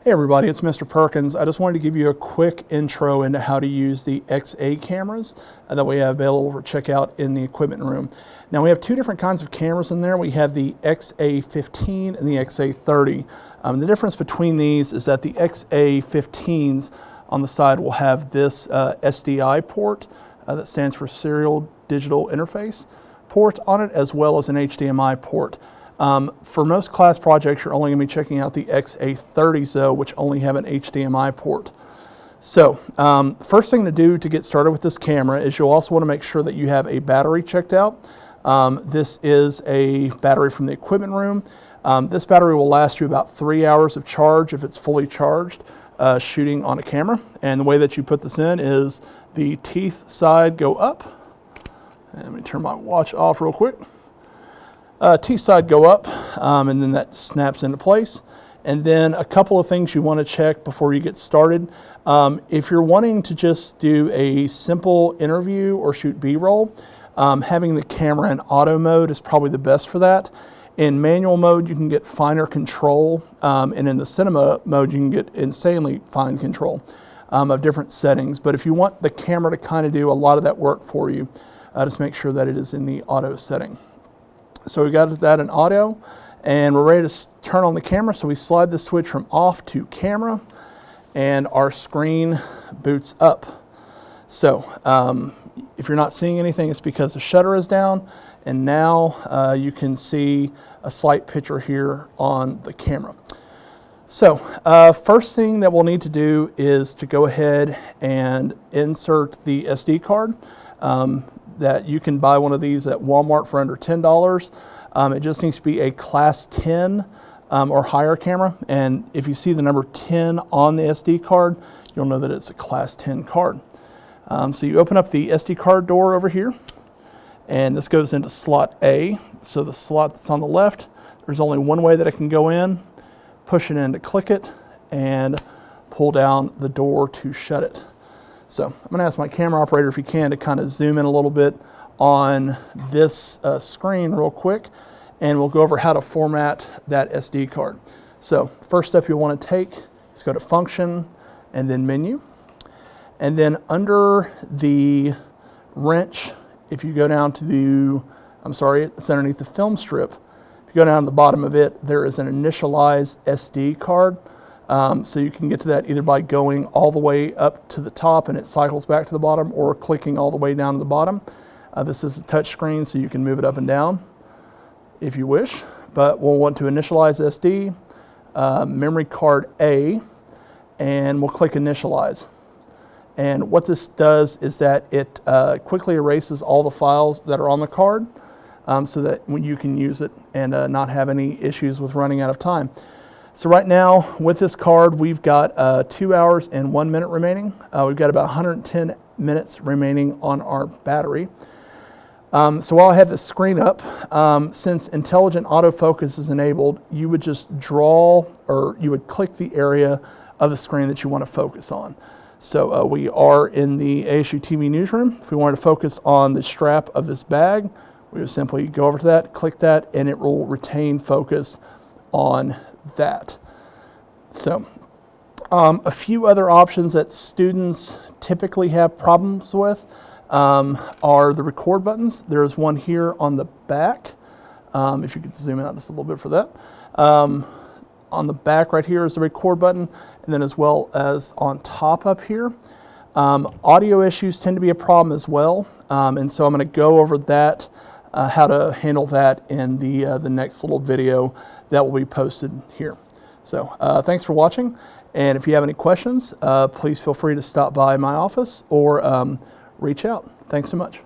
Hey everybody, it's Mr. Perkins. I just wanted to give you a quick intro into how to use the XA cameras that we have available for checkout in the equipment room. Now we have two different kinds of cameras in there. We have the XA15 and the XA30. The difference between these is that the XA15s on the side will have this SDI port that stands for Serial Digital Interface port on it, as well as an HDMI port. For most class projects, you're only going to be checking out the XA30s though, which only have an HDMI port. So first thing to do to get started with this camera is you'll also want to make sure that you have a battery checked out. This is a battery from the equipment room. This battery will last you about 3 hours of charge if it's fully charged shooting on a camera. And the way that you put this in is the teeth side go up. And let me turn my watch off real quick. Teeth side go up, and then that snaps into place. And then a couple of things you want to check before you get started. If you're wanting to just do a simple interview or shoot B-roll, having the camera in auto mode is probably the best for that. In manual mode, you can get finer control, and in the cinema mode, you can get insanely fine control of different settings. But if you want the camera to kind of do a lot of that work for you, just make sure that it is in the auto setting. So we got that in auto, and we're ready to turn on the camera. So we slide the switch from off to camera, and our screen boots up. So if you're not seeing anything, it's because the shutter is down, and now you can see a slight picture here on the camera. So first thing that we'll need to do is to go ahead and insert the SD card. That you can buy one of these at Walmart for under $10. It just needs to be a class 10 or higher camera. And if you see the number 10 on the SD card, you'll know that it's a class 10 card. So you open up the SD card door over here, and this goes into slot A. So the slot that's on the left, there's only one way that it can go in. Push it in to click it, and pull down the door to shut it. So I'm going to ask my camera operator if he can to kind of zoom in a little bit on this screen real quick, and we'll go over how to format that SD card. So first step you'll want to take is go to Function and then Menu. And then under the wrench, if you go down to it's underneath the film strip. If you go down to the bottom of it, there is an Initialized Sd Card. So you can get to that either by going all the way up to the top and it cycles back to the bottom, or clicking all the way down to the bottom. This is a touch screen, so you can move it up and down if you wish. But we'll want to initialize SD, memory card A, and we'll click Initialize. And what this does is that it quickly erases all the files that are on the card, so that you can use it and not have any issues with running out of time. So right now with this card, we've got 2 hours and 1 minute remaining. We've got about 110 minutes remaining on our battery. So while I have the screen up, since intelligent autofocus is enabled, you would just draw, or you would click the area of the screen that you want to focus on. So we are in the ASU-TV newsroom. If we wanted to focus on the strap of this bag, we would simply go over to that, click that, and it will retain focus on that. So a few other options that students typically have problems with are the record buttons. There's one here on the back. If you could zoom out just a little bit for that. On the back right here is the record button, and then as well as on top up here. Audio issues tend to be a problem as well, and so I'm going to go over that, how to handle that in the next little video that will be posted here. So thanks for watching, and if you have any questions, please feel free to stop by my office or reach out. Thanks so much.